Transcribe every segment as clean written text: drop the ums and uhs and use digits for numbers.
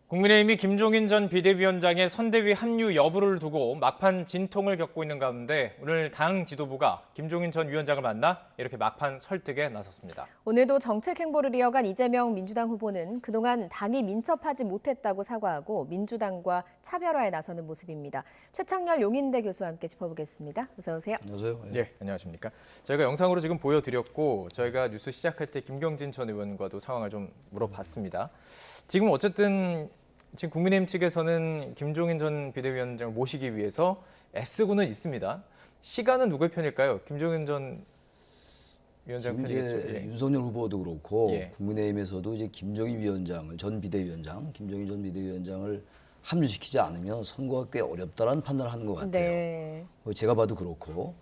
국민의힘이 김종인 전 비대위원장의 선대위 합류 여부를 두고 막판 진통을 겪고 있는 가운데 오늘 당 지도부가 김종인 전 위원장을 만나 이렇게 막판 설득에 나섰습니다. 오늘도 정책 행보를 이어간 이재명 민주당 후보는 그동안 당이 민첩하지 못했다고 사과하고 민주당과 차별화에 나서는 모습입니다. 최창렬 용인대 교수와 함께 짚어보겠습니다. 어서 오세요. 안녕하세요. 네, 안녕하십니까. 저희가 영상으로 지금 보여드렸고 저희가 뉴스 시작할 때 김경진 전 의원과도 상황을 좀 물어봤습니다. 지금 어쨌든 지금 국민의힘 측에서는 김종인 전 비대위원장을 모시기 위해서 애쓰고는 있습니다. 시간은 누구의 편일까요? 김종인 전 위원장 편이겠죠. 예. 윤석열 후보도 그렇고 예. 국민의힘에서도 이제 김종인 위원장을 김종인 전 비대위원장을 합류시키지 않으면 선거가 꽤 어렵다라는 판단을 하는 것 같아요. 네. 제가 봐도 그렇고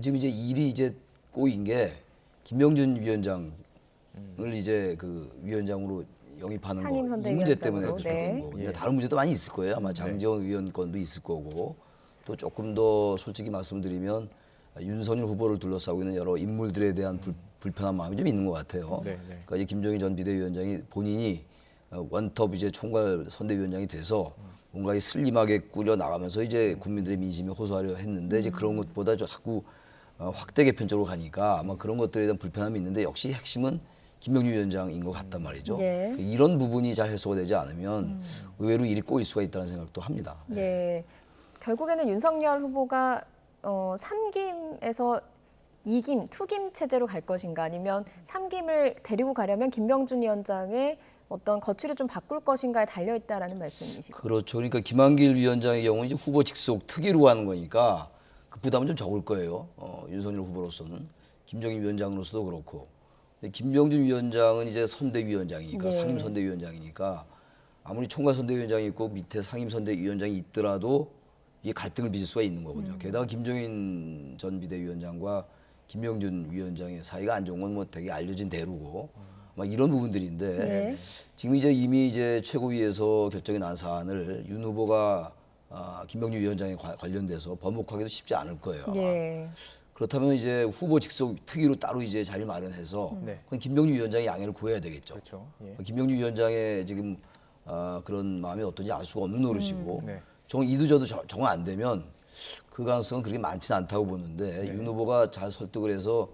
지금 이제 일이 이제 꼬인 게 김병준 위원장을 이제 그 위원장으로 영입하는 거, 이 문제 때문에 상임선대위원장으로. 그런 네. 거거든요. 예. 다른 문제도 많이 있을 거예요. 아마 장제원 의원 건도 있을 거고 또 조금 더 솔직히 말씀드리면 윤석열 후보를 둘러싸고 있는 여러 인물들에 대한 불편한 마음이 좀 있는 것 같아요. 네, 네. 그러니까 이제 김종인 전 비대위원장이 본인이 원톱 이제 총괄 선대위원장이 돼서 뭔가 슬림하게 꾸려 나가면서 이제 국민들의 민심에 호소하려 했는데 이제 그런 것보다 자꾸 확대 개편적으로 가니까 아마 그런 것들에 대한 불편함이 있는데 역시 핵심은 김병준 위원장인 것 같단 말이죠. 예. 이런 부분이 잘 해소가 되지 않으면 의외로 일이 꼬일 수가 있다는 생각도 합니다. 예. 결국에는 윤석열 후보가 3김에서 2김, 투김 체제로 갈 것인가 아니면 3김을 데리고 가려면 김병준 위원장의 어떤 거취를 좀 바꿀 것인가에 달려있다라는 말씀이시고. 그렇죠. 그러니까 김한길 위원장의 경우는 이제 후보 직속 특위로 하는 거니까 그 부담은 좀 적을 거예요. 윤석열 후보로서는. 김종인 위원장으로서도 그렇고. 근데 김병준 위원장은 이제 선대위원장이니까 네. 상임선대위원장이니까 아무리 총괄선대위원장이 있고 밑에 상임선대위원장이 있더라도 이게 갈등을 빚을 수가 있는 거거든요. 게다가 김종인 전 비대위원장과 김병준 위원장의 사이가 안 좋은 건 뭐 되게 알려진 대로고 막 이런 부분들인데 네. 지금 이제 이미 이제 최고위에서 결정이 난 사안을 윤 후보가 김병준 위원장에 관련돼서 번복하기도 쉽지 않을 거예요. 아마. 예. 그렇다면 이제 후보 직속 특위로 따로 이제 자리를 마련해서 네. 그건 김병준 위원장의 양해를 구해야 되겠죠. 그렇죠. 예. 김병준 위원장의 지금 그런 마음이 어떤지 알 수가 없는 노릇이고 네. 정 이도저도 정 안 되면 그 가능성은 그렇게 많지는 않다고 보는데 윤 후보가 잘 설득을 해서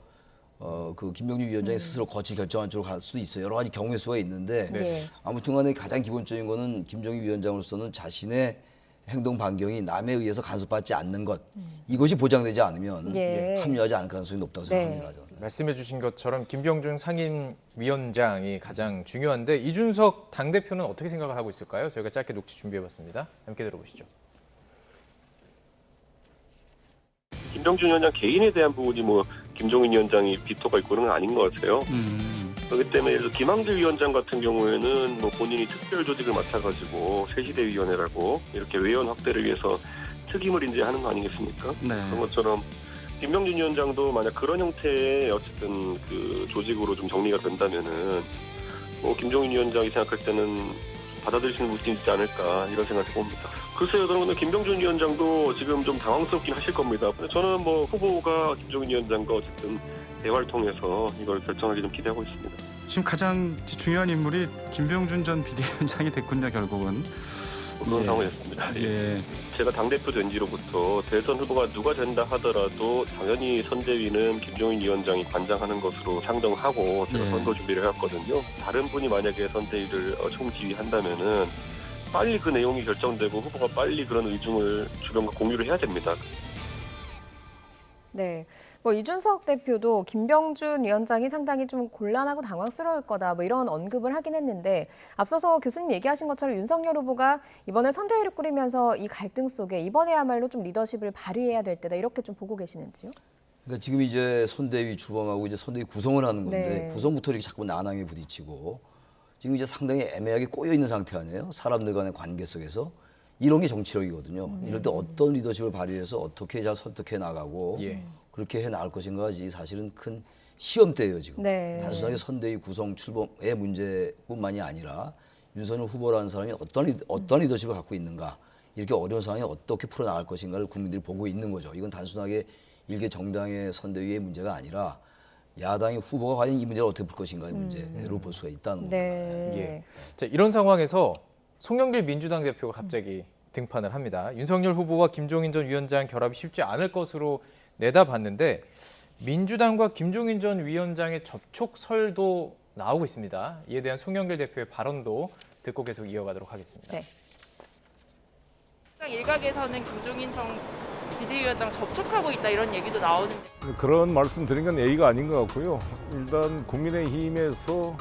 그 김병준 위원장이 스스로 거치 결정한 쪽으로 갈 수도 있어요. 여러 가지 경우의 수가 있는데 네. 아무튼간에 가장 기본적인 거는 김종인 위원장으로서는 자신의 행동 반경이 남에 의해서 간섭받지 않는 것 이것이 보장되지 않으면 예. 합류하지 않을 가능성이 높다고 네. 생각합니다. 저는. 말씀해 주신 것처럼 김병준 상임위원장이 가장 중요한데 이준석 당대표는 어떻게 생각을 하고 있을까요? 저희가 짧게 녹취 준비해봤습니다. 함께 들어보시죠. 김병준 위원장 개인에 대한 부분이 뭐 김종인 위원장이 비토가 있고 그런 건 아닌 것 같아요. 그렇기 때문에 김한길 위원장 같은 경우에는 뭐 본인이 특별 조직을 맡아가지고 새시대위원회라고 이렇게 외연 확대를 위해서 특임을 이제 하는 거 아니겠습니까? 네. 그런 것처럼 김병준 위원장도 만약 그런 형태의 어쨌든 그 조직으로 좀 정리가 된다면은 뭐 김종인 위원장이 생각할 때는 받아들이시는 분이 있지 않을까 이런 생각을 해봅니다. 글쎄요, 저는 김병준 위원장도 지금 좀 당황스럽긴 하실 겁니다. 저는 뭐 후보가 김종인 위원장과 어쨌든 대화를 통해서 이걸 결정하기 좀 기대하고 있습니다. 지금 가장 중요한 인물이 김병준 전 비대위원장이 됐군요, 결국은. 그런 예. 상황이었습니다. 예. 제가 당대표 된 지로부터 대선 후보가 누가 된다 하더라도 당연히 선대위는 김종인 위원장이 관장하는 것으로 상정하고 제가 네. 선거 준비를 해왔거든요. 다른 분이 만약에 선대위를 총지휘한다면은 빨리 그 내용이 결정되고 후보가 빨리 그런 의중을 주변과 공유를 해야 됩니다. 네, 뭐 이준석 대표도 김병준 위원장이 상당히 좀 곤란하고 당황스러울 거다 뭐 이런 언급을 하긴 했는데 앞서서 교수님 얘기하신 것처럼 윤석열 후보가 이번에 선대위를 꾸리면서 이 갈등 속에 이번에야말로 좀 리더십을 발휘해야 될 때다 이렇게 좀 보고 계시는지요? 그러니까 지금 이제 선대위 출범하고 이제 선대위 구성을 하는 건데 네. 구성부터 이렇게 자꾸 난항에 부딪히고 지금 이제 상당히 애매하게 꼬여 있는 상태 아니에요? 사람들 간의 관계 속에서 이런 게 정치력이거든요. 이럴 때 어떤 리더십을 발휘해서 어떻게 잘 설득해 나가고 예. 그렇게 해 나갈 것인가 사실은 큰 시험대예요 지금. 네. 단순하게 선대위 구성 출범의 문제뿐만이 아니라 윤석열 후보라는 사람이 어떤 리더십을 갖고 있는가 이렇게 어려운 상황에 어떻게 풀어나갈 것인가를 국민들이 보고 있는 거죠. 이건 단순하게 일개 정당의 선대위의 문제가 아니라 야당의 후보가 과연 이 문제를 어떻게 풀 것인가의 문제로 볼 수가 있다는 겁니다. 네. 예. 자, 이런 상황에서 송영길 민주당 대표가 갑자기 등판을 합니다. 윤석열 후보와 김종인 전 위원장 결합이 쉽지 않을 것으로 내다봤는데 민주당과 김종인 전 위원장의 접촉설도 나오고 있습니다. 이에 대한 송영길 대표의 발언도 듣고 계속 이어가도록 하겠습니다. 네. 일각에서는 김종인 전 비대위원장 접촉하고 있다 이런 얘기도 나오는데 그런 말씀 드린 건 예의가 아닌 것 같고요. 일단 국민의힘에서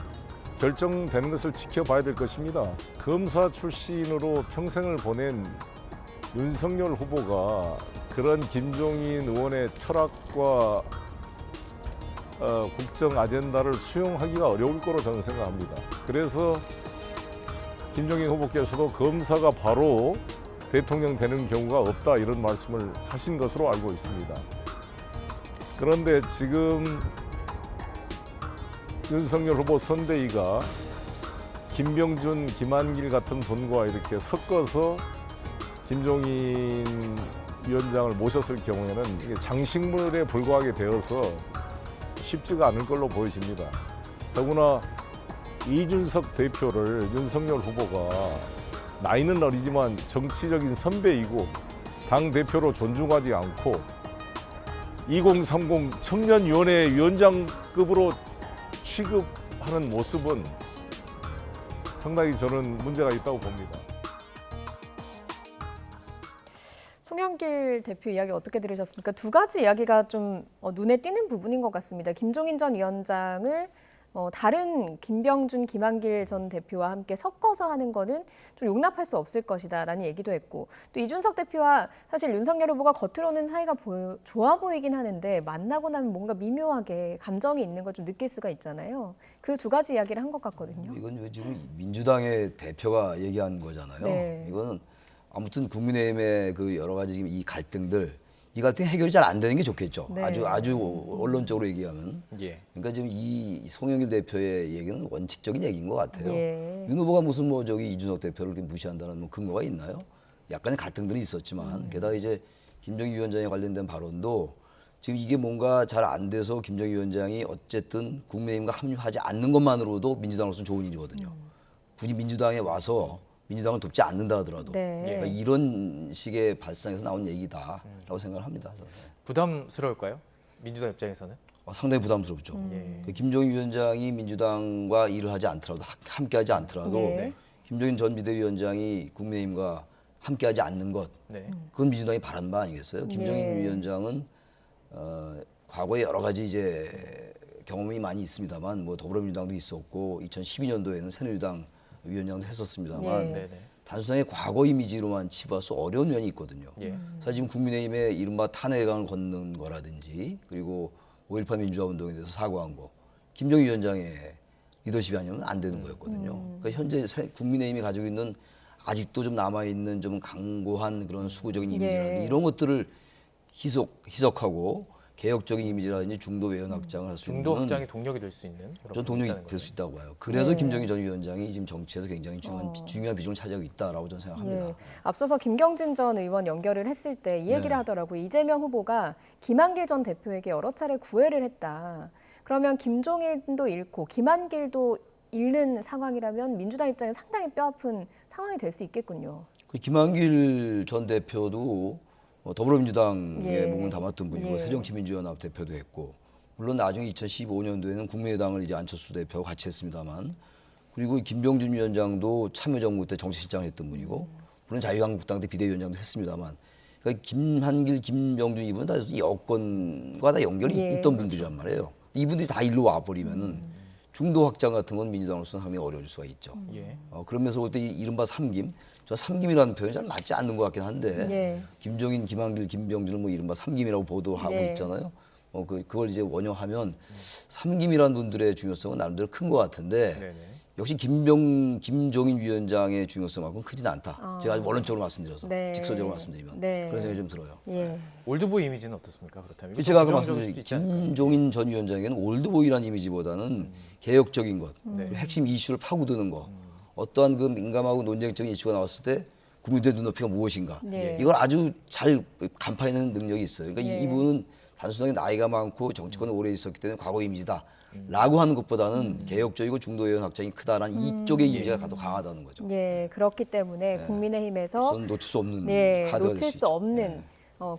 결정되는 것을 지켜봐야 될 것입니다. 검사 출신으로 평생을 보낸 윤석열 후보가 그런 김종인 의원의 철학과 국정 아젠다를 수용하기가 어려울 거로 저는 생각합니다. 그래서 김종인 후보께서도 검사가 바로 대통령 되는 경우가 없다 이런 말씀을 하신 것으로 알고 있습니다. 그런데 지금 윤석열 후보 선대위가 김병준, 김한길 같은 분과 이렇게 섞어서 김종인 위원장을 모셨을 경우에는 이게 장식물에 불과하게 되어서 쉽지가 않을 걸로 보여집니다. 더구나 이준석 대표를 윤석열 후보가 나이는 어리지만 정치적인 선배이고 당대표로 존중하지 않고 2030 청년위원회 위원장급으로 취급하는 모습은 상당히 저는 문제가 있다고 봅니다. 송영길 대표 이야기 어떻게 들으셨습니까? 두 가지 이야기가 좀 눈에 띄는 부분인 것 같습니다. 김종인 전 위원장을 다른 김병준, 김한길 전 대표와 함께 섞어서 하는 거는 좀 용납할 수 없을 것이다라는 얘기도 했고 또 이준석 대표와 사실 윤석열 후보가 겉으로는 사이가 좋아 보이긴 하는데 만나고 나면 뭔가 미묘하게 감정이 있는 걸 좀 느낄 수가 있잖아요. 그 두 가지 이야기를 한 것 같거든요. 이건 지금 민주당의 대표가 얘기한 거잖아요. 네. 이거는 아무튼 국민의힘의 그 여러 가지 지금 이 갈등들 이 갈등 해결이 잘 안 되는 게 좋겠죠. 네. 아주 언론적으로 얘기하면. 예. 그러니까 지금 이 송영길 대표의 얘기는 원칙적인 얘기인 것 같아요. 예. 윤 후보가 무슨 뭐 저기 이준석 대표를 이렇게 무시한다는 뭐 근거가 있나요? 약간의 갈등들이 있었지만 게다가 이제 김정희 위원장에 관련된 발언도 지금 이게 뭔가 잘 안 돼서 김정희 위원장이 어쨌든 국민의힘과 합류하지 않는 것만으로도 민주당으로서는 좋은 일이거든요. 굳이 민주당에 와서 민주당을 돕지 않는다 하더라도 네. 그러니까 이런 식의 발상에서 나온 얘기다라고 생각을 합니다. 저는. 부담스러울까요? 민주당 입장에서는? 상당히 부담스럽죠. 예. 그 김종인 위원장이 민주당과 일을 하지 않더라도 함께하지 않더라도 네. 김종인 전 비대위원장이 국민의힘과 함께하지 않는 것 네. 그건 민주당이 바란 바 아니겠어요? 김종인 네. 위원장은 과거에 여러 가지 이제 경험이 많이 있습니다만 뭐 더불어민주당도 있었고 2012년도에는 새누리당 위원장도 했었습니다만 네. 네네. 단순하게 과거 이미지로만 치부할 수 어려운 면이 있거든요. 예. 사실 지금 국민의힘의 이른바 탄핵안을 걷는 거라든지 그리고 5.18 민주화 운동에 대해서 사과한 거 김정희 위원장의 리더십이 아니면 안 되는 거였거든요. 그러니까 현재 국민의힘이 가지고 있는 아직도 좀 남아있는 좀 강고한 그런 수구적인 이미지라든지 예. 이런 것들을 희석하고 개혁적인 이미지라든지 중도 외연 확장을 할 수 있는 중도 확장의 동력이 될 수 있는 그런 전 부분이 동력이 있다는 될 수 거죠. 있다고 봐요. 그래서 네. 김정희 전 위원장이 지금 정치에서 굉장히 중요한 비중을 차지하고 있다라고 저는 생각합니다. 예. 앞서서 김경진 전 의원 연결을 했을 때 이 얘기를 네. 하더라고요. 이재명 후보가 김한길 전 대표에게 여러 차례 구애를 했다. 그러면 김종인도 잃고 김한길도 잃는 상황이라면 민주당 입장에 상당히 뼈아픈 상황이 될 수 있겠군요. 그 김한길 전 대표도 더불어민주당에 예. 몸을 담았던 분이고 예. 새정치민주연합 대표도 했고 물론 나중에 2015년도에는 국민의당을 이제 안철수 대표와 같이 했습니다만 그리고 김병준 위원장도 참여정부 때 정치실장을 했던 분이고 물론 자유한국당 때 비대위원장도 했습니다만 그러니까 김한길, 김병준 이분은 다 여권과 다 연결이 예. 있던 분들이란 말이에요. 이분들이 다 일로 와버리면은 중도 확장 같은 건 민주당으로서는 상당히 어려울 수가 있죠. 예. 그러면서 볼 때 이른바 삼김, 저 삼김이라는 표현이 잘 맞지 않는 것 같긴 한데 예. 김종인, 김한길, 김병준을 뭐 이른바 삼김이라고 보도하고 네. 있잖아요. 그걸 이제 원용하면 삼김이라는 분들의 중요성은 나름대로 큰 것 같은데 네네. 역시 김종인 위원장의 중요성만큼 크진 않다. 제가 아주 원론적으로 말씀드려서 네. 직설적으로 말씀드리면 네. 그런 생각이 좀 들어요. 예. 올드보이 이미지는 어떻습니까? 그렇다면 이거 제가 아까 좀 말씀드린 부정적일 수도 있지 않을까요? 김종인 전 위원장에게는 올드보이라는 이미지보다는 개혁적인 것, 네. 그리고 핵심 이슈를 파고드는 것, 어떠한 그 민감하고 논쟁적인 이슈가 나왔을 때 국민들의 눈높이가 무엇인가, 네. 이걸 아주 잘 간파해내는 능력이 있어요. 그러니까 예. 이분은 단순하게 나이가 많고 정치권에 오래 있었기 때문에 과거 이미지다. 라고 하는 것보다는 개혁적이고 중도 의원 확장이 크다라는 이쪽의 이미지가 더 강하다는 거죠. 예, 그렇기 때문에 국민의힘에서 그건 놓칠 수 없는 네, 카드가 될 놓칠 수 수 있죠. 없는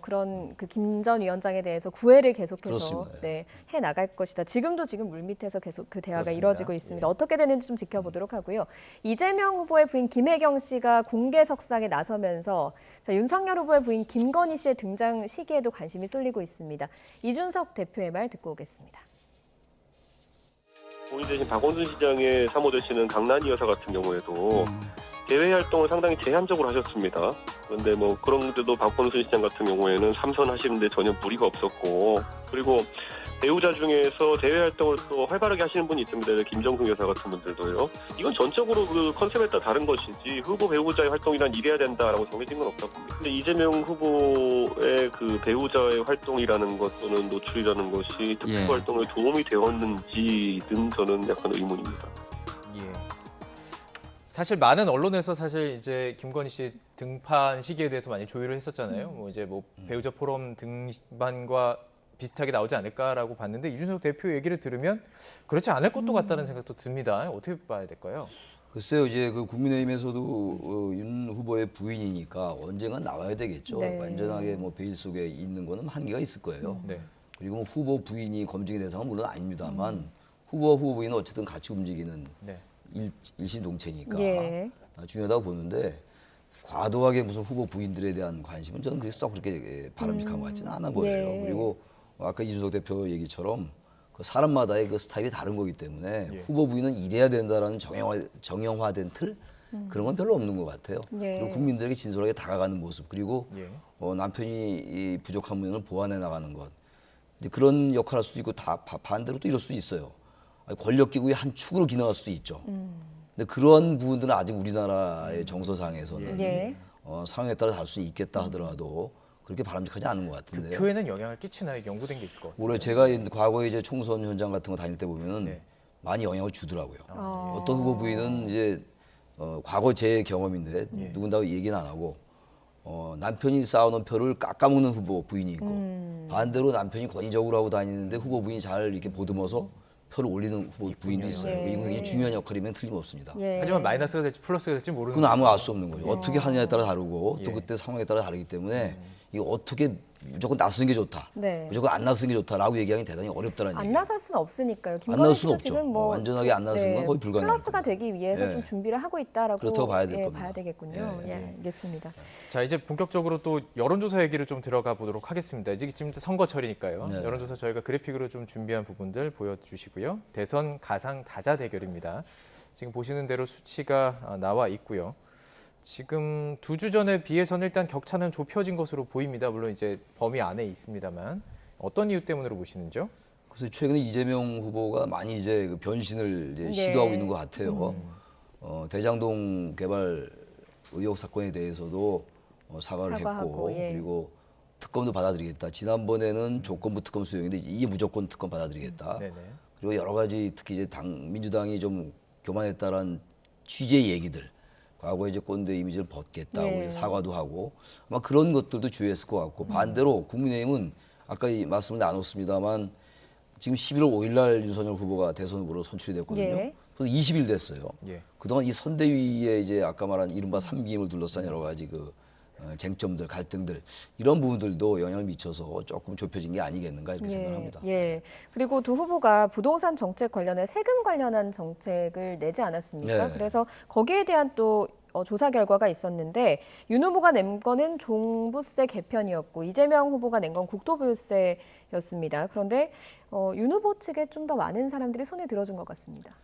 그런 그 김 전 위원장에 대해서 구애를 계속해서 그렇습니다. 네, 해 나갈 것이다. 지금도 지금 물밑에서 계속 그 대화가 그렇습니다. 이루어지고 있습니다. 어떻게 되는지 좀 지켜보도록 하고요. 이재명 후보의 부인 김혜경 씨가 공개 석상에 나서면서 자, 윤석열 후보의 부인 김건희 씨의 등장 시기에도 관심이 쏠리고 있습니다. 이준석 대표의 말 듣고 오겠습니다. 본인 대신 박원순 시장의 사모되시는 강난희 여사 같은 경우에도 대외 활동을 상당히 제한적으로 하셨습니다. 그런데 뭐 그런데도 박원순 시장 같은 경우에는 삼선하시는데 전혀 무리가 없었고, 그리고 배우자 중에서 대외 활동을 또 활발하게 하시는 분이 있습니다. 김정숙 여사 같은 분들도요. 이건 전적으로 그 컨셉에 따라 다른 것이지 후보 배우자의 활동이란 이래야 된다라고 정해진 건 없다고 봅니다. 근데 이재명 후보의 그 배우자의 활동이라는 것 또는 노출이라는 것이 특수 활동에 도움이 되었는지는 저는 약간 의문입니다. 예. 사실 많은 언론에서 사실 이제 김건희 씨 등판 시기에 대해서 많이 조율을 했었잖아요. 뭐 이제 뭐 배우자 포럼 등반과 비슷하게 나오지 않을까라고 봤는데 이준석 대표 얘기를 들으면 그렇지 않을 것도 같다는 생각도 듭니다. 어떻게 봐야 될까요? 글쎄요, 이제 그 국민의힘에서도 윤 후보의 부인이니까 언젠가 나와야 되겠죠. 네. 완전하게 뭐 베일 속에 있는 거는 한계가 있을 거예요. 네. 그리고 뭐 후보 부인이 검증이 대상은 물론 아닙니다만 후보 부인은 어쨌든 같이 움직이는 네. 일심동체니까 예. 중요하다고 보는데 과도하게 무슨 후보 부인들에 대한 관심은 저는 그렇게 썩 그렇게 바람직한 것 같지는 않아 보여요. 예. 그리고 아까 이준석 대표 얘기처럼 그 사람마다의 그 스타일이 다른 거기 때문에 예. 후보 부인은 이래야 된다라는 정형화된 틀 그런 건 별로 없는 것 같아요. 예. 그리고 국민들에게 진솔하게 다가가는 모습 그리고 예. 남편이 이 부족한 부분을 보완해 나가는 것 이제 그런 역할을 할 수도 있고 다 반대로 또 이럴 수도 있어요. 권력기구의 한 축으로 기능할 수도 있죠. 근데 그런 부분들은 아직 우리나라의 정서상에서는 예. 상황에 따라 다를 수 있겠다 하더라도 그렇게 바람직하지 않은 것 같은데요. 득표에는 영향을 끼치나요? 연구된 게 있을 것 같아요. 올해 제가 과거에 이제 총선 현장 같은 거 다닐 때 보면은 네. 많이 영향을 주더라고요. 아. 어떤 후보 부인은 이제 과거 제 경험인데 누군가도 얘기는 안 하고 남편이 쌓아놓은 표를 깎아먹는 후보 부인이 있고 반대로 남편이 권위적으로 하고 다니는데 후보 부인이 잘 이렇게 보듬어서 표를 올리는 후보 부인도 있어요. 예. 이건 굉장히 중요한 역할이면 틀림없습니다. 예. 하지만 마이너스가 될지 플러스가 될지 모르는 그건 아무 알 수 없는 거죠. 어떻게 하느냐에 따라 다르고 또 예. 그때 상황에 따라 다르기 때문에 이거 어떻게 무조건 나서는 게 좋다. 네. 무조건 안 나서는 게 좋다라고 얘기하기 대단히 어렵다는 안 얘기예요. 나설 수는 없으니까요. 안 김건희 나설 씨도 수는 없죠. 지금 뭐 완전하게 안 나서는 건 거의 불가능한 플러스가 겁니다. 되기 위해서 예. 좀 준비를 하고 있다라고 그렇다고 봐야 될 겁니다. 봐야 되겠군요. 예. 예, 알겠습니다. 자, 이제 본격적으로 또 여론조사 얘기를 좀 들어가 보도록 하겠습니다. 이제 지금 선거철이니까요. 네. 여론조사 저희가 그래픽으로 좀 준비한 부분들 보여주시고요. 대선 가상 다자 대결입니다. 지금 보시는 대로 수치가 나와 있고요. 지금 2주 전에 비해서는 일단 격차는 좁혀진 것으로 보입니다. 물론 이제 범위 안에 있습니다만 어떤 이유 때문으로 보시는지요? 그래서 최근에 이재명 후보가 많이 이제 그 변신을 이제 네. 시도하고 있는 것 같아요. 대장동 개발 의혹 사건에 대해서도 사과를 사과하고, 했고 예. 그리고 특검도 받아들이겠다. 지난번에는 조건부 특검 수용인데 이게 무조건 특검 받아들이겠다. 네네. 그리고 여러 가지 특히 이제 민주당이 좀 교만했다라는 취지의 얘기들. 과거에 이제 꼰대 이미지를 벗겠다고 예. 이제 사과도 하고 아마 그런 것들도 주의했을 것 같고 반대로 국민의힘은 아까 이 말씀을 나눴습니다만 지금 11월 5일 날 윤석열 후보가 대선 후보로 선출이 됐거든요. 예. 그래서 20일 됐어요. 예. 그동안 이 선대위에 이제 아까 말한 이른바 삼김을 둘러싼 여러 가지 그 쟁점들, 갈등들 이런 부분들도 영향을 미쳐서 조금 좁혀진 게 아니겠는가 이렇게 생각합니다. 예. 그리고 두 후보가 부동산 정책 관련해 세금 관련한 정책을 내지 않았습니까? 네. 그래서 거기에 대한 또 조사 결과가 있었는데 윤 후보가 낸 거는 종부세 개편이었고 이재명 후보가 낸 건 국토보유세였습니다. 그런데 윤 후보 측에 좀 더 많은 사람들이 손에 들어준 것 같습니다.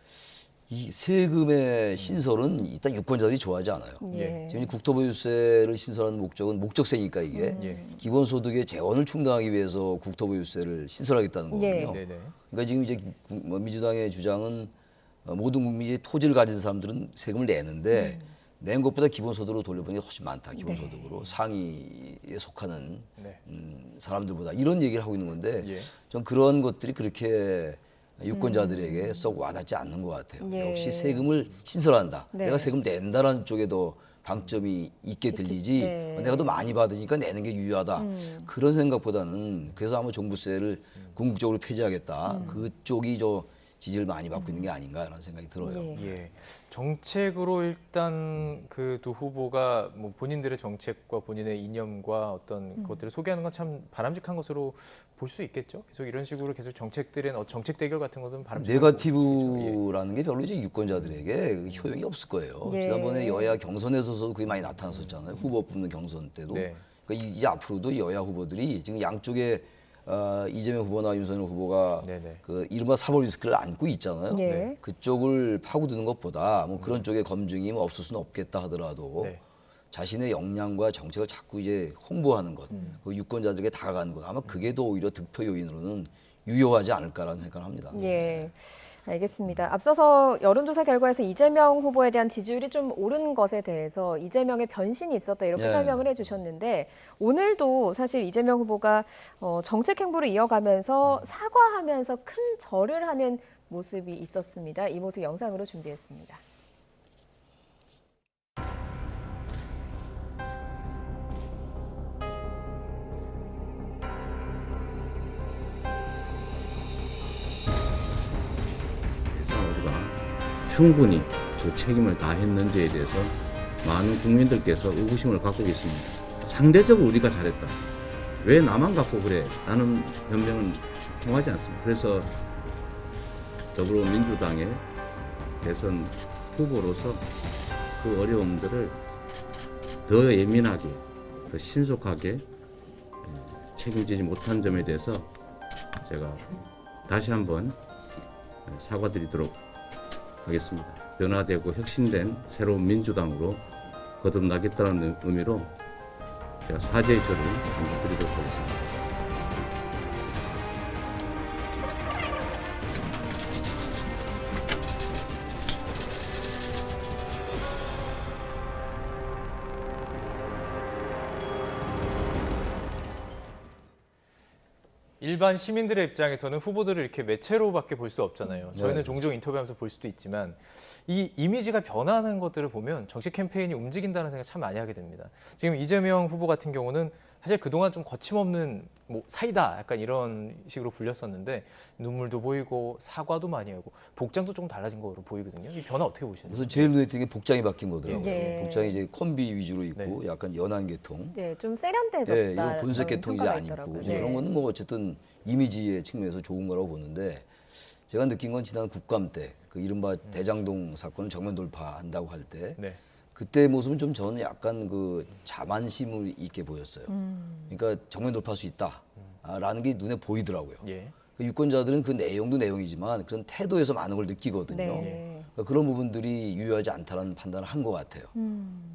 이 세금의 신설은 일단 유권자들이 좋아하지 않아요. 예. 지금 이 국토보유세를 신설하는 목적은 목적세니까 이게 예. 기본소득의 재원을 충당하기 위해서 국토보유세를 신설하겠다는 거거든요. 예. 네네. 그러니까 지금 이제 민주당의 주장은 모든 국민이 토지를 가진 사람들은 세금을 내는데 낸 것보다 기본소득으로 돌려보는 게 훨씬 많다. 기본소득으로 상위에 속하는 네. 사람들보다 이런 얘기를 하고 있는 건데 예. 전 그런 것들이 그렇게 유권자들에게 썩 와닿지 않는 것 같아요. 예. 역시 세금을 신설한다. 네. 내가 세금 낸다라는 쪽에 더 방점이 있게 들리지 네. 내가 더 많이 받으니까 내는 게 유효하다. 그런 생각보다는 그래서 아마 종부세를 궁극적으로 폐지하겠다. 그쪽이 저 지지를 많이 받고 있는 게 아닌가라는 생각이 들어요. 예. 예. 정책으로 일단 그 두 후보가 뭐 본인들의 정책과 본인의 이념과 어떤 것들을 소개하는 건 참 바람직한 것으로 볼 수 있겠죠. 계속 이런 식으로 계속 정책들의 정책 대결 같은 것은 바람직한 것으로 볼 수 있죠. 예. 네거티브라는 게 별로 이제 유권자들에게 효용이 없을 거예요. 예. 지난번에 여야 경선에서도 그게 많이 나타났었잖아요. 후보 뽑는 경선 때도. 네. 그러니까 이제 앞으로도 여야 후보들이 지금 양쪽에 이재명 후보나 윤석열 후보가 네네. 그 이른바 사법 리스크를 안고 있잖아요. 예. 그쪽을 파고드는 것보다 뭐 그런 쪽에 검증이 뭐 없을 수는 없겠다 하더라도 네. 자신의 역량과 정책을 자꾸 이제 홍보하는 것, 그 유권자들에게 다가가는 것, 아마 그게 더 오히려 득표 요인으로는 유효하지 않을까라는 생각을 합니다. 예. 알겠습니다. 앞서서 여론조사 결과에서 이재명 후보에 대한 지지율이 좀 오른 것에 대해서 이재명의 변신이 있었다 이렇게 예. 설명을 해주셨는데 오늘도 사실 이재명 후보가 정책 행보를 이어가면서 사과하면서 큰 절을 하는 모습이 있었습니다. 이 모습 영상으로 준비했습니다. 그래서 우리가 충분히 그 책임을 다했는지에 대해서 많은 국민들께서 의구심을 갖고 계십니다. 상대적으로 우리가 잘했다. 왜 나만 갖고 그래? 라는 변명은 통하지 않습니다. 그래서 더불어민주당의 대선 후보로서 그 어려움들을 더 예민하게, 더 신속하게 책임지지 못한 점에 대해서 제가 다시 한번 사과드리도록 하겠습니다. 변화되고 혁신된 새로운 민주당으로 거듭나겠다는 의미로 제가 사죄의 절을 한번 드리도록 하겠습니다. 일반 시민들의 입장에서는 후보들을 이렇게 매체로밖에 볼 수 없잖아요. 저희는 네. 종종 인터뷰하면서 볼 수도 있지만 이 이미지가 변화하는 것들을 보면 정치 캠페인이 움직인다는 생각 참 많이 하게 됩니다. 지금 이재명 후보 같은 경우는 사실 그동안 좀 거침없는 뭐 사이다 약간 이런 식으로 불렸었는데 눈물도 보이고 사과도 많이 하고 복장도 조금 달라진 거로 보이거든요. 이 변화 어떻게 보시나요? 우선 제일 눈에 띄는 게 복장이 바뀐 거더라고요. 예. 복장이 이제 콤비 위주로 입고 네. 약간 연한 계통. 네, 좀 세련돼졌다. 네, 이건 본색 계통이지 평가가 안 입고 있더라고요. 이제 네. 이런 거는 뭐 어쨌든 이미지의 측면에서 좋은 거라고 보는데 제가 느낀 건 지난 국감 때 그 이른바 대장동 사건을 정면 돌파한다고 할 때 네. 그때 모습은 좀 저는 약간 그 자만심을 있게 보였어요. 그러니까 정면 돌파할 수 있다라는 게 눈에 보이더라고요. 예. 그 유권자들은 그 내용도 내용이지만 그런 태도에서 많은 걸 느끼거든요. 네. 그러니까 그런 부분들이 유효하지 않다라는 판단을 한 것 같아요.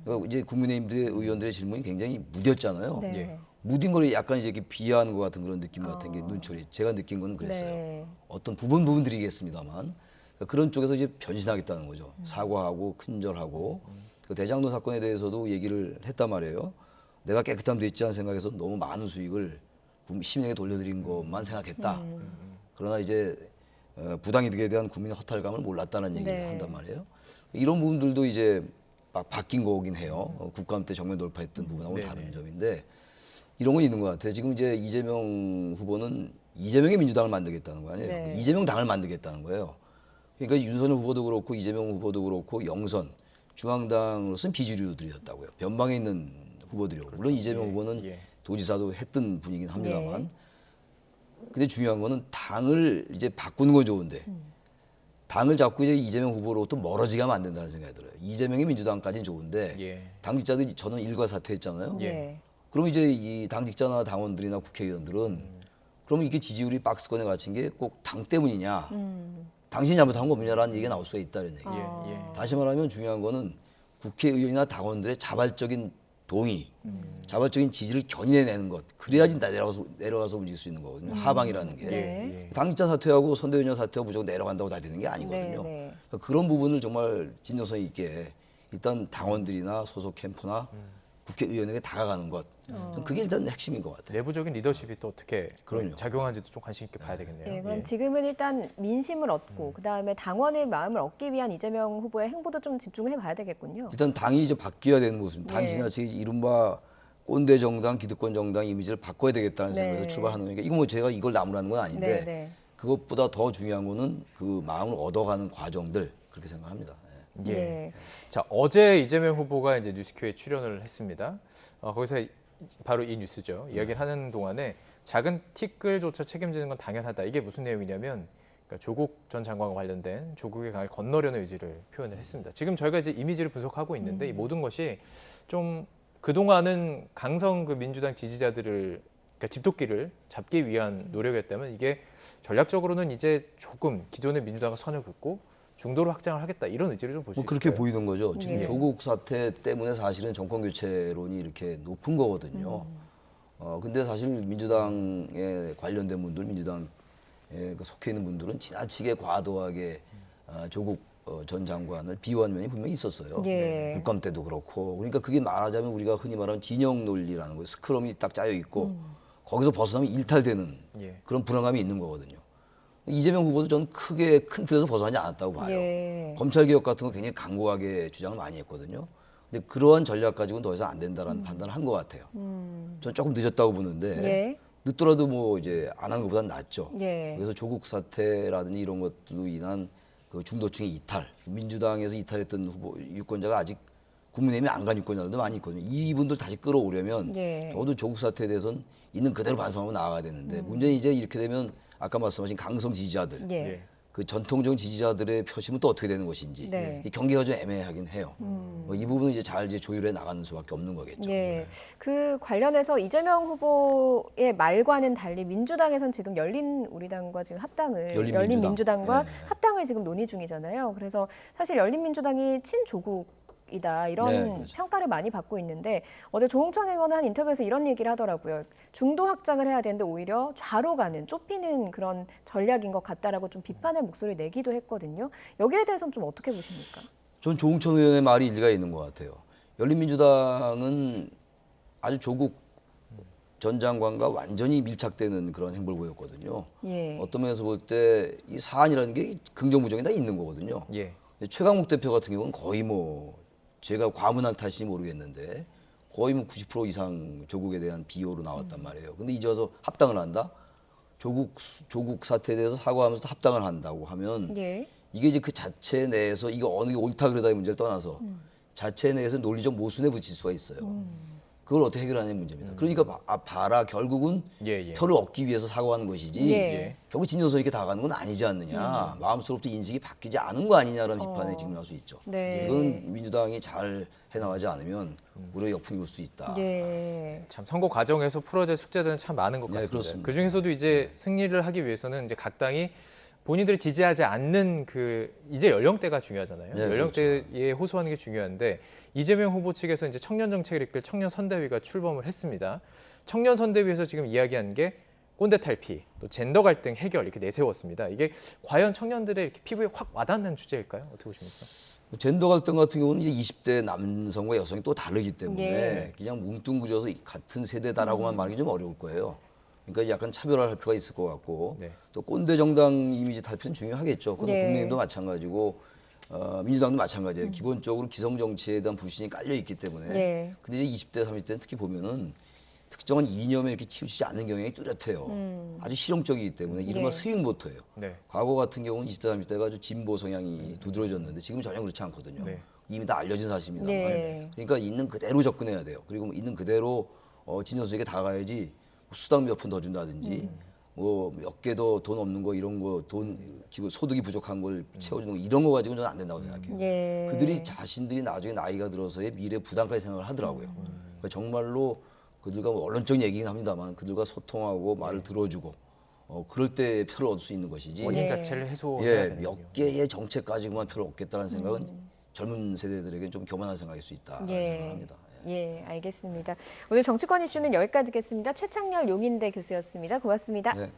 그러니까 이제 국민의힘 의원들의 질문이 굉장히 무뎠잖아요. 네. 예. 무딘 거를 약간 이제 이렇게 비하하는 것 같은 그런 느낌 같은 게 눈초리. 제가 느낀 거는 그랬어요. 네. 어떤 부분들이겠습니다만 그러니까 그런 쪽에서 이제 변신하겠다는 거죠. 사과하고 큰절하고 그 대장동 사건에 대해서도 얘기를 했단 말이에요. 내가 깨끗하면 됐지 않은 생각에서 너무 많은 수익을 시민에게 돌려드린 것만 생각했다. 그러나 이제 부당이득에 대한 국민의 허탈감을 몰랐다는 얘기를 네. 한단 말이에요. 이런 부분들도 이제 막 바뀐 거긴 해요. 국감 때 정면 돌파했던 부분하고 네네. 다른 점인데 이런 건 있는 것 같아요. 지금 이제 이재명 후보는 이재명의 민주당을 만들겠다는 거 아니에요. 네. 이재명 당을 만들겠다는 거예요. 그러니까 윤석열 후보도 그렇고 이재명 후보도 그렇고 영선 중앙당으로서는 비주류들이었다고요. 변방에 있는 후보들이고 물론 이재명 예, 후보는 예. 도지사도 했던 분이긴 합니다만 근데 중요한 거는 당을 이제 바꾸는 건 좋은데 당을 잡고 이제 이재명 후보로부터 멀어지게 하면 안 된다는 생각이 들어요. 이재명이 민주당까지는 좋은데 예. 당직자들이 저는 일과사퇴했잖아요. 네. 그럼 이제 이 당직자나 당원들이나 국회의원들은 그러면 이게 지지율이 박스권에 갇힌 게 꼭 당 때문이냐 당신이 잘못한 거 없느냐라는 얘기가 나올 수가 있다는 얘기예요. 예. 다시 말하면 중요한 거는 국회의원이나 당원들의 자발적인 동의, 자발적인 지지를 견인해내는 것. 그래야지 내려가서 움직일 수 있는 거거든요. 하방이라는 게. 네. 당직자 사퇴하고 선대위원장 사퇴하고 무조건 내려간다고 다 되는 게 아니거든요. 네. 그러니까 그런 부분을 정말 진정성 있게 일단 당원들이나 소속 캠프나 국회의원에게 다가가는 것. 그게 일단 핵심인 것 같아요. 내부적인 리더십이 또 어떻게 그럼요. 작용하는지도 좀 관심 있게 봐야 되겠네요. 네, 그럼 예. 지금은 일단 민심을 얻고 그다음에 당원의 마음을 얻기 위한 이재명 후보의 행보도 좀 집중해 봐야 되겠군요. 일단 당이 이제 바뀌어야 되는 모습. 당이 지나치게 이른바 꼰대 정당, 기득권 정당 이미지를 바꿔야 되겠다는 네. 생각에서 출발하는 거니까 이거 뭐 제가 이걸 나무라는 건 아닌데 네. 그것보다 더 중요한 거는 그 마음을 얻어가는 과정들 그렇게 생각합니다. 예. 예. 네. 자, 어제 이재명 후보가 이제 뉴스큐에 출연을 했습니다. 거기서 바로 이 뉴스죠. 이야기를 하는 동안에 작은 티끌조차 책임지는 건 당연하다. 이게 무슨 내용이냐면 그러니까 조국 전 장관과 관련된 조국의 강을 건너려는 의지를 표현을 했습니다. 지금 저희가 이제 이미지를 분석하고 있는데 이 모든 것이 좀 그동안은 강성 그 민주당 지지자들을 그러니까 집토끼를 잡기 위한 노력이었다면 이게 전략적으로는 이제 조금 기존의 민주당과 선을 긋고 중도로 확장을 하겠다 이런 의지를 좀 볼 수 뭐 있을까요? 그렇게 보이는 거죠. 지금 예. 조국 사태 때문에 사실은 정권 교체론이 이렇게 높은 거거든요. 근데 사실 민주당에 관련된 분들, 민주당에 속해 있는 분들은 지나치게 과도하게 조국 전 장관을 비호한 면이 분명히 있었어요. 예. 국감 때도 그렇고. 그러니까 그게 말하자면 우리가 흔히 말하는 진영 논리라는 거예요. 스크럼이 딱 짜여 있고 거기서 벗어나면 일탈되는 예. 그런 불안감이 있는 거거든요. 이재명 후보도 저는 크게 큰 틀에서 벗어나지 않았다고 봐요. 예. 검찰개혁 같은 거 굉장히 강고하게 주장을 많이 했거든요. 근데 그러한 전략 가지고는 더 이상 안 된다라는 판단을 한 것 같아요. 저는 조금 늦었다고 보는데 예. 늦더라도 뭐 이제 안 하는 것보다는 낫죠. 예. 그래서 조국 사태라든지 이런 것들로 인한 그 중도층의 이탈, 민주당에서 이탈했던 후보 유권자가 아직 국민의힘에 안 간 유권자들도 많이 있거든요. 이분들 다시 끌어오려면 예. 적어도 조국 사태에 대해서는 있는 그대로 반성하고 나아가야 되는데 문제는 이제 이렇게 되면 아까 말씀하신 강성 지지자들, 예. 예. 그 전통적인 지지자들의 표심은 또 어떻게 되는 것인지 네. 이 경계가 좀 애매하긴 해요. 이 부분은 이제 잘 이제 조율해 나가는 수밖에 없는 거겠죠. 예. 그 관련해서 이재명 후보의 말과는 달리 민주당에선 지금 열린우리당과 지금 합당을 열린민주당과 네. 합당을 지금 논의 중이잖아요. 그래서 사실 열린민주당이 친조국이다 이런 네, 그렇죠. 평가를 많이 받고 있는데 어제 조홍천 의원은 한 인터뷰에서 이런 얘기를 하더라고요. 중도 확장을 해야 되는데 오히려 좌로 가는 좁히는 그런 전략인 것 같다라고 좀 비판의 목소리를 내기도 했거든요. 여기에 대해서는 좀 어떻게 보십니까? 전 조홍천 의원의 말이 일리가 있는 것 같아요. 열린민주당은 아주 조국 전 장관과 완전히 밀착되는 그런 행보를 보였거든요. 예. 어떤 면에서 볼 때 이 사안이라는 게 긍정 부정이 다 있는 거거든요. 예. 근데 최강욱 대표 같은 경우는 거의 뭐 제가 과문한 탓인지 모르겠는데 거의 뭐 90% 이상 조국에 대한 비호로 나왔단 말이에요. 근데 이제 와서 합당을 한다? 조국 사태에 대해서 사과하면서 합당을 한다고 하면 예. 이게 이제 그 자체 내에서 이거 어느 게 옳다 그러다의 문제를 떠나서 자체 내에서 논리적 모순에 붙일 수가 있어요. 그걸 어떻게 해결하냐는 문제입니다. 그러니까 봐라 결국은 예. 예. 표를 얻기 위해서 사과하는 것이지 예. 결국 진정성 있게 다가가는 건 아니지 않느냐. 마음속부터 인식이 바뀌지 않은 거 아니냐라는 비판에 직면할 수 있죠. 네. 이건 민주당이 잘 해나가지 않으면 오히려 역풍이 올 수 있다. 예. 참 선거 과정에서 풀어야 될 숙제들은 참 많은 것 네, 같습니다. 그렇습니다. 그 중에서도 이제 승리를 하기 위해서는 이제 각 당이 본인들을 지지하지 않는 그 이제 연령대가 중요하잖아요. 네, 연령대에 호소하는 게 중요한데 이재명 후보 측에서 이제 청년 정책을 이끌 청년 선대위가 출범을 했습니다. 청년 선대위에서 지금 이야기한 게 꼰대 탈피, 또 젠더 갈등 해결 이렇게 내세웠습니다. 이게 과연 청년들의 이렇게 피부에 확 와닿는 주제일까요? 어떻게 보십니까? 젠더 갈등 같은 경우는 이제 20대 남성과 여성이 또 다르기 때문에 예. 그냥 뭉뚱그려서 같은 세대다라고만 말하기 좀 어려울 거예요. 그러니까 약간 차별화를 할 필요가 있을 것 같고 네. 또 꼰대 정당 이미지 탈피는 중요하겠죠. 그건 네. 국민의힘도 마찬가지고 민주당도 마찬가지예요. 기본적으로 기성 정치에 대한 불신이 깔려 있기 때문에. 네. 근데 이제 20대, 30대는 특히 보면은 특정한 이념에 이렇게 치우치지 않는 경향이 뚜렷해요. 아주 실용적이기 때문에 이른바 네. 스윙보터예요. 네. 과거 같은 경우는 20대, 30대가 아주 진보 성향이 두드러졌는데 지금은 전혀 그렇지 않거든요. 네. 이미 다 알려진 사실입니다만. 네. 그러니까 있는 그대로 접근해야 돼요. 그리고 있는 그대로 진정성있게 다가가야지 수당 몇 푼 더 준다든지 뭐 몇 개 더 돈 없는 거 이런 거 기본 소득이 부족한 걸 채워주는 거 이런 거 가지고는 저는 안 된다고 생각해요. 예. 그들이 자신들이 나중에 나이가 들어서의 미래 부담까지 생각을 하더라고요. 그러니까 정말로 그들과 뭐 언론적인 얘기긴 합니다만 그들과 소통하고 말을 들어주고 그럴 때 표를 얻을 수 있는 것이지. 원인 예. 자체를 해소해야 예, 되는군요. 몇 개의 정책 가지고만 표를 얻겠다는 생각은 젊은 세대들에게 좀 교만한 생각일 수 있다 예. 생각합니다. 예, 알겠습니다. 오늘 정치권 이슈는 여기까지 듣겠습니다. 최창렬 용인대 교수였습니다. 고맙습니다. 네.